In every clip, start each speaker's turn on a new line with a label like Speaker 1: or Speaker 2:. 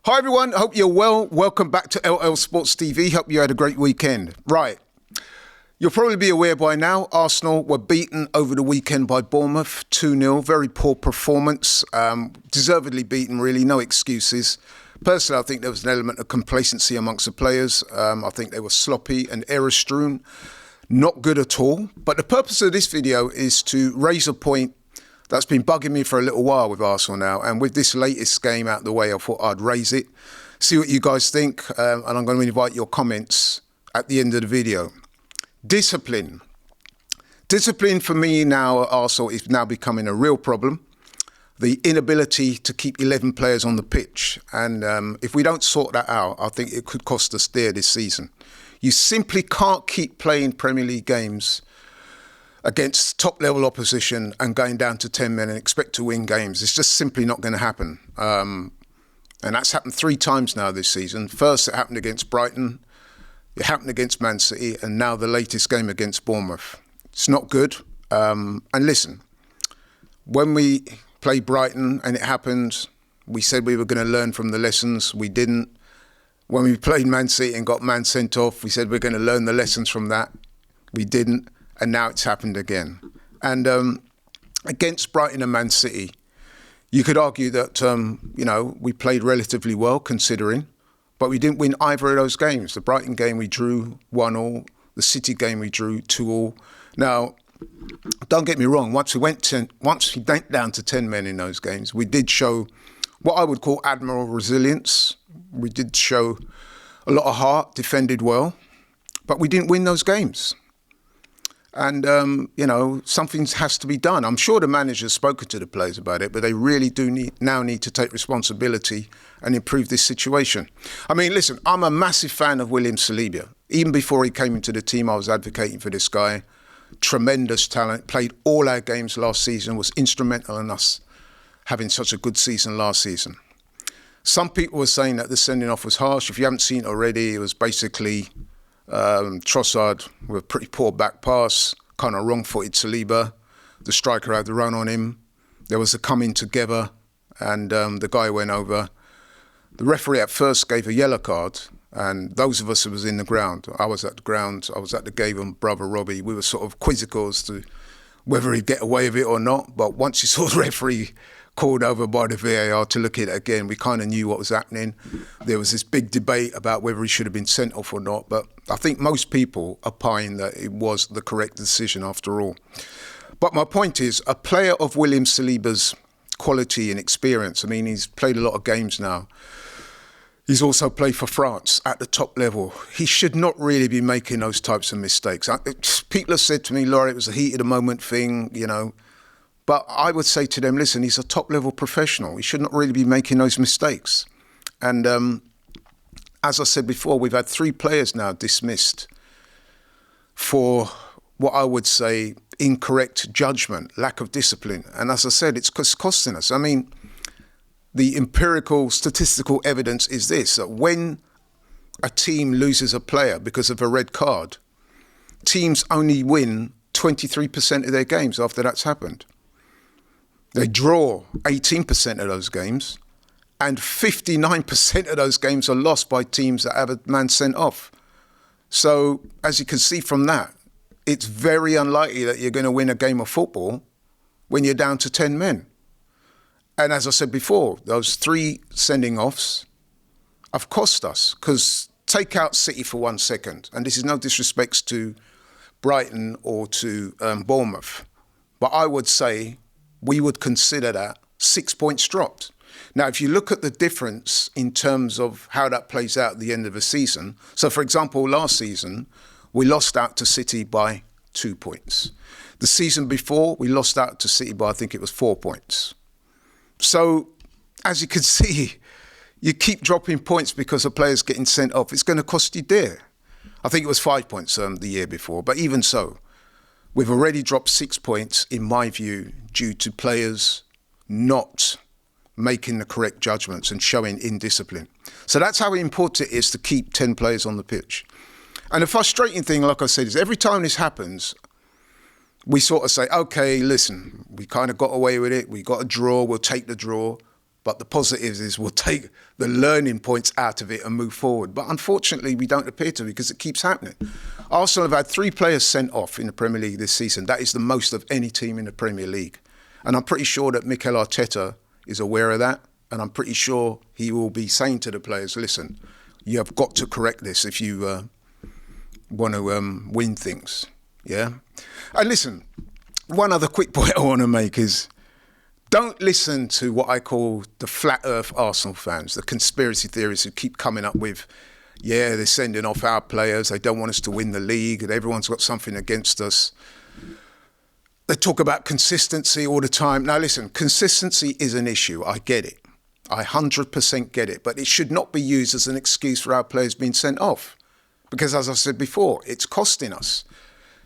Speaker 1: Hi everyone, hope you're well. Welcome back to LL Sports TV. Hope you had a great weekend. Right, you'll probably be aware by now, Arsenal were beaten over the weekend by Bournemouth, 2-0. Very poor performance, deservedly beaten really, no excuses. Personally, I think there was an element of complacency amongst the players. I think they were sloppy and error-strewn, not good at all. But the purpose of this video is to raise a point that's been bugging me for a little while with Arsenal now. And with this latest game out the way, I thought I'd raise it, see what you guys think. And I'm going to invite your comments at the end of the video. Discipline. Discipline for me now at Arsenal is now becoming a real problem. The inability to keep 11 players on the pitch. And if we don't sort that out, I think it could cost us dear this season. You simply can't keep playing Premier League games against top-level opposition and going down to 10 men and expect to win games. It's just simply not going to happen. And that's happened 3 times now this season. First, it happened against Brighton. It happened against Man City. And now the latest game against Bournemouth. It's not good. And listen, when we played Brighton and it happened, we said we were going to learn from the lessons. We didn't. When we played Man City and got Man sent off, we said we're going to learn the lessons from that. We didn't. And now it's happened again. And against Brighton and Man City, you could argue that, we played relatively well considering, but we didn't win either of those games. The Brighton game we drew 1-1, the City game we drew 2-2. Now, don't get me wrong, once we went down to 10 men in those games, we did show what I would call admirable resilience. We did show a lot of heart, defended well, but we didn't win those games. And, something has to be done. I'm sure the manager's spoken to the players about it, but they really do need to take responsibility and improve this situation. I mean, listen, I'm a massive fan of William Saliba. Even before he came into the team, I was advocating for this guy. Tremendous talent, played all our games last season, was instrumental in us having such a good season last season. Some people were saying that the sending off was harsh. If you haven't seen it already, it was basically Trossard with a pretty poor back pass, kind of wrong-footed Saliba. The striker had the run on him. There was a coming together, and the guy went over. The referee at first gave a yellow card, and those of us who was in the ground, I was at the ground, I was at the game with brother Robbie, we were sort of quizzical as to whether he'd get away with it or not. But once you saw the referee called over by the VAR to look at it again, we kind of knew what was happening. There was this big debate about whether he should have been sent off or not, but I think most people opine that it was the correct decision after all. But my point is, a player of William Saliba's quality and experience, I mean, he's played a lot of games now. He's also played for France at the top level. He should not really be making those types of mistakes. People have said to me, Laura, it was a heat of the moment thing, But I would say to them, listen, he's a top-level professional. He should not really be making those mistakes. And as I said before, we've had 3 players now dismissed for what I would say incorrect judgment, lack of discipline. And as I said, it's costing us. I mean, the empirical statistical evidence is this, that when a team loses a player because of a red card, teams only win 23% of their games after that's happened. They draw 18% of those games, and 59% of those games are lost by teams that have a man sent off. So, as you can see from that, it's very unlikely that you're going to win a game of football when you're down to 10 men. And as I said before, those 3 sending offs have cost us, because take out City for 1 second, and this is no disrespect to Brighton or to Bournemouth, but I would say we would consider that 6 points dropped. Now, if you look at the difference in terms of how that plays out at the end of the season, so for example, last season, we lost out to City by 2 points. The season before, we lost out to City by, I think it was 4 points. So, as you can see, you keep dropping points because a player's getting sent off. It's going to cost you dear. I think it was 5 points the year before, but even so, we've already dropped 6 points, in my view, due to players not making the correct judgments and showing indiscipline. So that's how important it is to keep 10 players on the pitch. And the frustrating thing, like I said, is every time this happens, we sort of say, okay, listen, we kind of got away with it. We got a draw. We'll take the draw. But the positives is we'll take the learning points out of it and move forward. But unfortunately, we don't appear to, because it keeps happening. Arsenal have had 3 players sent off in the Premier League this season. That is the most of any team in the Premier League. And I'm pretty sure that Mikel Arteta is aware of that. And I'm pretty sure he will be saying to the players, listen, you have got to correct this if you want to win things. Yeah? And listen, one other quick point I want to make is, don't listen to what I call the flat earth Arsenal fans, the conspiracy theorists who keep coming up with, yeah, they're sending off our players, they don't want us to win the league, and everyone's got something against us. They talk about consistency all the time. Now listen, consistency is an issue, I get it. I 100% get it, but it should not be used as an excuse for our players being sent off. Because as I said before, it's costing us.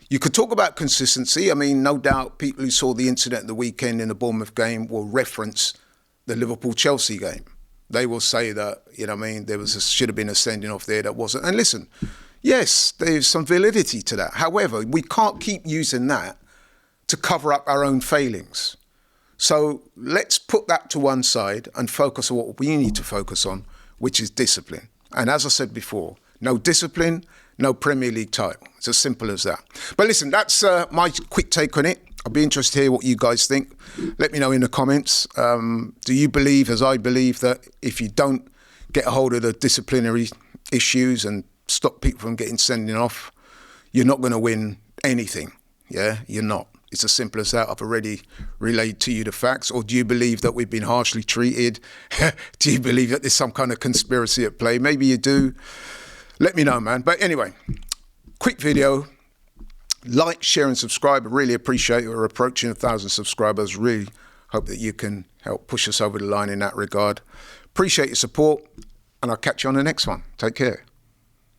Speaker 1: You could talk about consistency. I mean, no doubt people who saw the incident at the weekend in the Bournemouth game will reference the Liverpool-Chelsea game. They will say that, you know what I mean, should have been a sending off there that wasn't. And listen, yes, there's some validity to that. However, we can't keep using that to cover up our own failings. So let's put that to one side and focus on what we need to focus on, which is discipline. And as I said before, no discipline, no Premier League title. It's as simple as that. But listen, that's my quick take on it. I'll be interested to hear what you guys think. Let me know in the comments. Do you believe, as I believe, that if you don't get a hold of the disciplinary issues and stop people from getting sending off, you're not going to win anything? Yeah, you're not. It's as simple as that. I've already relayed to you the facts. Or do you believe that we've been harshly treated? Do you believe that there's some kind of conspiracy at play? Maybe you do. Let me know, man. But anyway, quick video. Like, share and subscribe. I really appreciate it. We're approaching 1,000 subscribers. Really hope that you can help push us over the line in that regard. Appreciate your support, and I'll catch you on the next one. Take care.